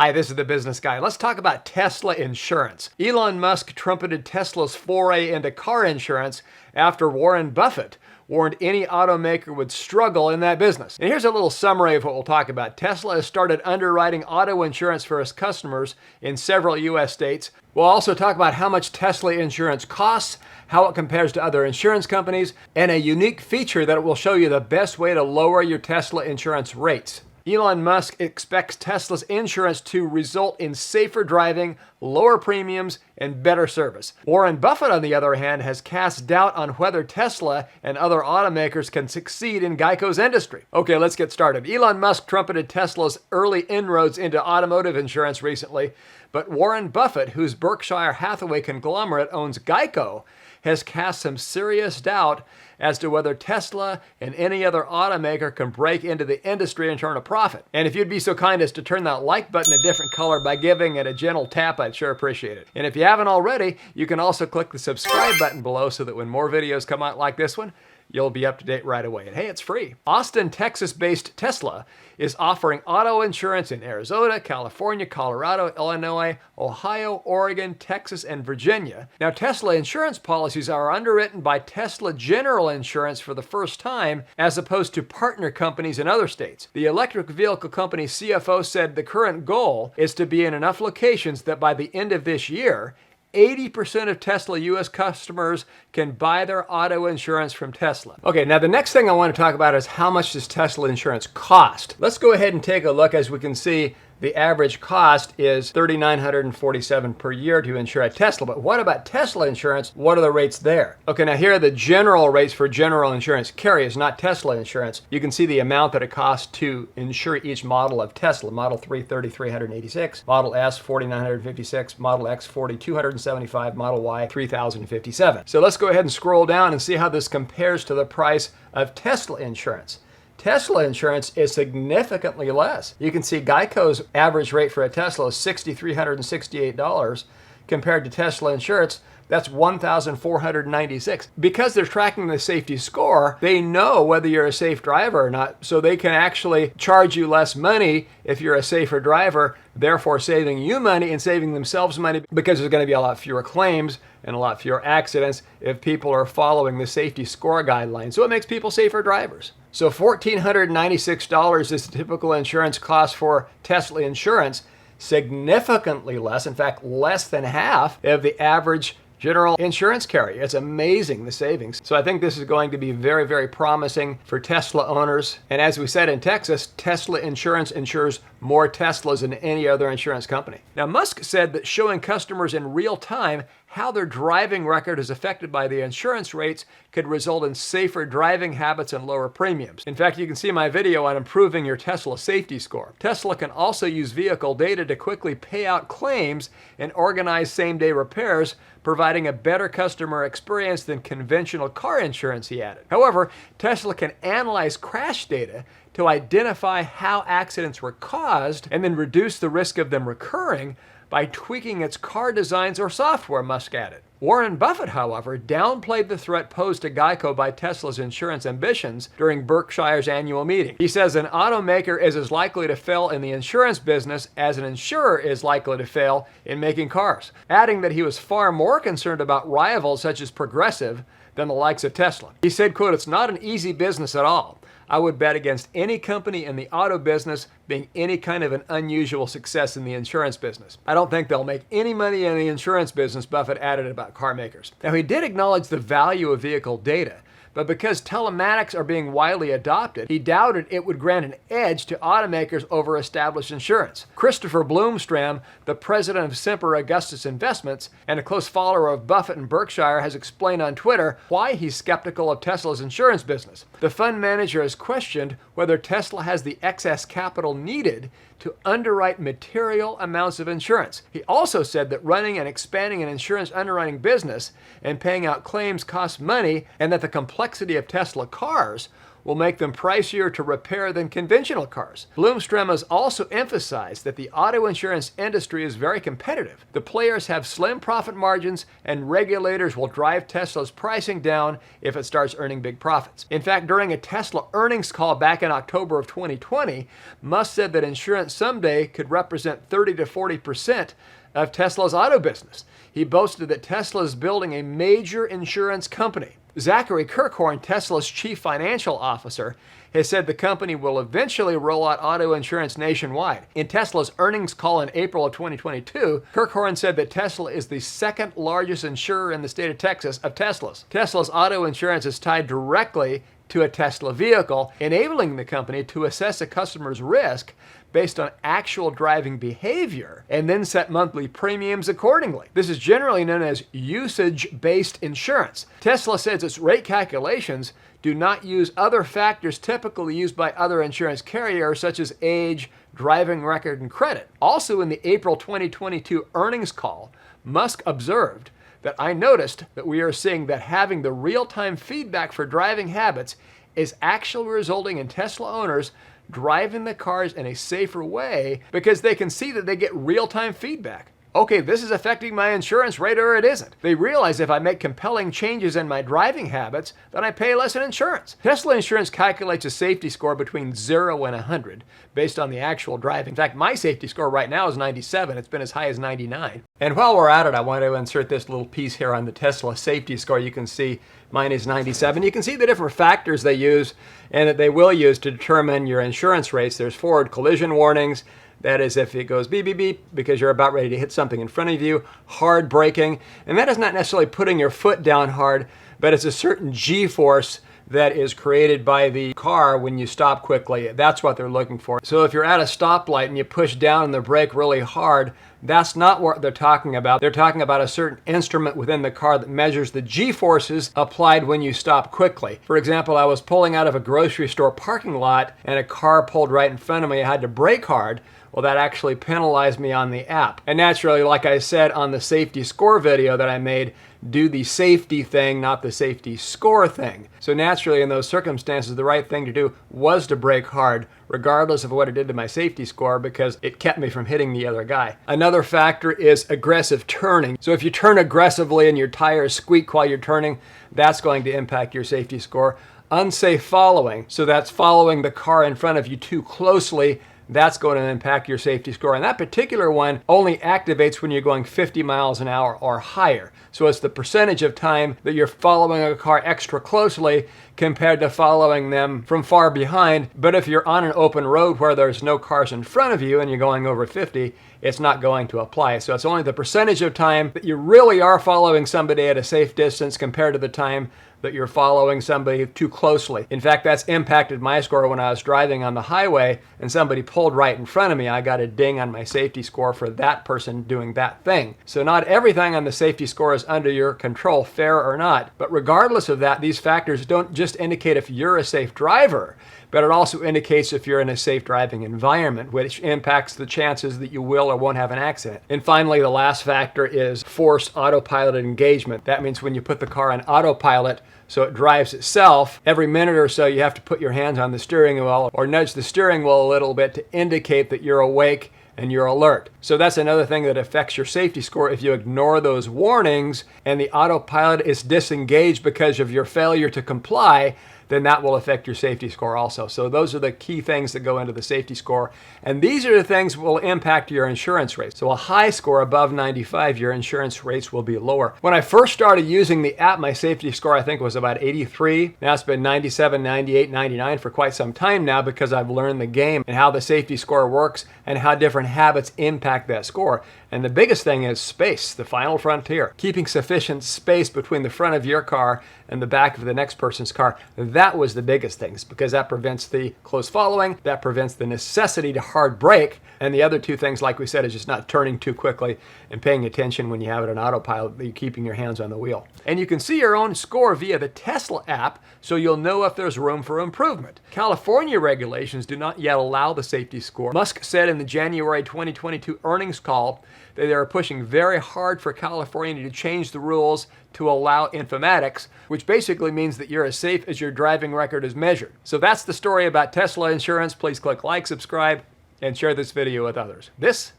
Hi, this is the Business Guy. Let's talk about Tesla insurance. Elon Musk trumpeted Tesla's foray into car insurance after Warren Buffett warned any automaker would struggle in that business. And here's a little summary of what we'll talk about. Tesla has started underwriting auto insurance for its customers in several U.S. states. We'll also talk about how much Tesla insurance costs, how it compares to other insurance companies, and a unique feature that will show you the best way to lower your Tesla insurance rates. Elon Musk expects Tesla's insurance to result in safer driving, lower premiums, and better service. Warren Buffett, on the other hand, has cast doubt on whether Tesla and other automakers can succeed in Geico's industry. Okay, let's get started. Elon Musk trumpeted Tesla's early inroads into automotive insurance recently, but Warren Buffett, whose Berkshire Hathaway conglomerate owns Geico, has cast some serious doubt as to whether Tesla and any other automaker can break into the industry and turn a profit. And if you'd be so kind as to turn that like button a different color by giving it a gentle tap, I'd sure appreciate it. And if you haven't already, you can also click the subscribe button below so that when more videos come out like this one, you'll be up to date right away. And hey, it's free. Austin, Texas-based Tesla is offering auto insurance in Arizona, California, Colorado, Illinois, Ohio, Oregon, Texas, and Virginia. Now, Tesla insurance policies are underwritten by Tesla General Insurance for the first time, as opposed to partner companies in other states. The electric vehicle company CFO said the current goal is to be in enough locations that by the end of this year, 80% of Tesla U.S. customers can buy their auto insurance from Tesla. Okay, now the next thing I want to talk about is how much does Tesla insurance cost? Let's go ahead and take a look. As we can see, the average cost is $3,947 per year to insure a Tesla. But what about Tesla insurance? What are the rates there? Okay, now here are the general rates for general insurance carriers, not Tesla insurance. You can see the amount that it costs to insure each model of Tesla. Model 3, $3,386. Model S, $4,956. Model X, $4,275. Model Y, $3,057. So let's go ahead and scroll down and see how this compares to the price of Tesla insurance. Tesla insurance is significantly less. You can see Geico's average rate for a Tesla is $6,368 compared to Tesla insurance. That's $1,496. Because they're tracking the safety score, they know whether you're a safe driver or not, so they can actually charge you less money if you're a safer driver, therefore saving you money and saving themselves money, because there's going to be a lot fewer claims and a lot fewer accidents if people are following the safety score guidelines. So it makes people safer drivers. So $1,496 is the typical insurance cost for Tesla insurance, significantly less, in fact, less than half of the average general insurance carrier. It's amazing, the savings. So I think this is going to be very, very promising for Tesla owners. And as we said in Texas, Tesla insurance insures more Teslas than any other insurance company. Now, Musk said that showing customers in real time how their driving record is affected by the insurance rates could result in safer driving habits and lower premiums. In fact, you can see my video on improving your Tesla safety score. Tesla can also use vehicle data to quickly pay out claims and organize same-day repairs, providing a better customer experience than conventional car insurance, he added. However, Tesla can analyze crash data to identify how accidents were caused and then reduce the risk of them recurring by tweaking its car designs or software, Musk added. Warren Buffett, however, downplayed the threat posed to Geico by Tesla's insurance ambitions during Berkshire's annual meeting. He says an automaker is as likely to fail in the insurance business as an insurer is likely to fail in making cars, adding that he was far more concerned about rivals such as Progressive than the likes of Tesla. He said, quote, "It's not an easy business at all. I would bet against any company in the auto business being any kind of an unusual success in the insurance business. I don't think they'll make any money in the insurance business," Buffett added about car makers. Now, he did acknowledge the value of vehicle data, but because telematics are being widely adopted, he doubted it would grant an edge to automakers over established insurance. Christopher Bloomstram, the president of Semper Augustus Investments and a close follower of Buffett and Berkshire, has explained on Twitter why he's skeptical of Tesla's insurance business. The fund manager has questioned whether Tesla has the excess capital needed to underwrite material amounts of insurance. He also said that running and expanding an insurance underwriting business and paying out claims costs money, and that the complexity of Tesla cars will make them pricier to repair than conventional cars. Bloomstrom has also emphasized that the auto insurance industry is very competitive. The players have slim profit margins, and regulators will drive Tesla's pricing down if it starts earning big profits. In fact, during a Tesla earnings call back in October of 2020, Musk said that insurance someday could represent 30 to 40% of Tesla's auto business. He boasted that Tesla is building a major insurance company. Zachary Kirkhorn, Tesla's chief financial officer, has said the company will eventually roll out auto insurance nationwide. In Tesla's earnings call in April of 2022, Kirkhorn said that Tesla is the second largest insurer in the state of Texas of Teslas. Tesla's auto insurance is tied directly to a Tesla vehicle, enabling the company to assess a customer's risk based on actual driving behavior and then set monthly premiums accordingly. This is generally known as usage-based insurance. Tesla says its rate calculations do not use other factors typically used by other insurance carriers such as age, driving record, and credit. Also in the April 2022 earnings call, Musk observed that I noticed that we are seeing that having the real-time feedback for driving habits is actually resulting in Tesla owners driving the cars in a safer way because they can see that they get real-time feedback. Okay, this is affecting my insurance rate or it isn't. They realize if I make compelling changes in my driving habits, then I pay less in insurance. Tesla Insurance calculates a safety score between 0 and 100 based on the actual driving. In fact, my safety score right now is 97. It's been as high as 99. And while we're at it, I want to insert this little piece here on the Tesla safety score. You can see mine is 97. You can see the different factors they use and that they will use to determine your insurance rates. There's forward collision warnings. That is if it goes beep, beep, beep, because you're about ready to hit something in front of you. Hard braking. And that is not necessarily putting your foot down hard, but it's a certain G-force that is created by the car when you stop quickly. That's what they're looking for. So if you're at a stoplight and you push down on the brake really hard, that's not what they're talking about. They're talking about a certain instrument within the car that measures the G-forces applied when you stop quickly. For example, I was pulling out of a grocery store parking lot and a car pulled right in front of me. I had to brake hard. Well, that actually penalized me on the app. And naturally, like I said on the safety score video that I made, do the safety thing, not the safety score thing. So naturally, in those circumstances, the right thing to do was to brake hard, regardless of what it did to my safety score, because it kept me from hitting the other guy. Another factor is aggressive turning. So if you turn aggressively and your tires squeak while you're turning, that's going to impact your safety score. Unsafe following. So that's following the car in front of you too closely. That's going to impact your safety score. And that particular one only activates when you're going 50 miles an hour or higher. So it's the percentage of time that you're following a car extra closely compared to following them from far behind. But if you're on an open road where there's no cars in front of you and you're going over 50, it's not going to apply. So it's only the percentage of time that you really are following somebody at a safe distance compared to the time that you're following somebody too closely. In fact, that's impacted my score when I was driving on the highway and somebody pulled right in front of me. I got a ding on my safety score for that person doing that thing. So not everything on the safety score is under your control, fair or not. But regardless of that, these factors don't just indicate if you're a safe driver, but it also indicates if you're in a safe driving environment, which impacts the chances that you will or won't have an accident. And finally, the last factor is forced autopilot engagement. That means when you put the car on autopilot, so it drives itself, every minute or so you have to put your hands on the steering wheel or nudge the steering wheel a little bit to indicate that you're awake and you're alert. So that's another thing that affects your safety score. If you ignore those warnings and the autopilot is disengaged because of your failure to comply, then that will affect your safety score also. So those are the key things that go into the safety score. And these are the things that will impact your insurance rates. So a high score above 95, your insurance rates will be lower. When I first started using the app, my safety score I think was about 83. Now it's been 97, 98, 99 for quite some time now because I've learned the game and how the safety score works and how different habits impact that score. And the biggest thing is space, the final frontier. Keeping sufficient space between the front of your car and the back of the next person's car. That was the biggest things because that prevents the close following, that prevents the necessity to hard brake, and the other two things, like we said, is just not turning too quickly and paying attention when you have it on autopilot, that you're keeping your hands on the wheel. And you can see your own score via the Tesla app, so you'll know if there's room for improvement. California regulations do not yet allow the safety score. Musk said in the January 2022 earnings call that they are pushing very hard for California to change the rules to allow informatics, which which basically means that you're as safe as your driving record is measured. So that's the story about Tesla insurance. Please click like, subscribe, and share this video with others. This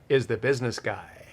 is The Business Guy.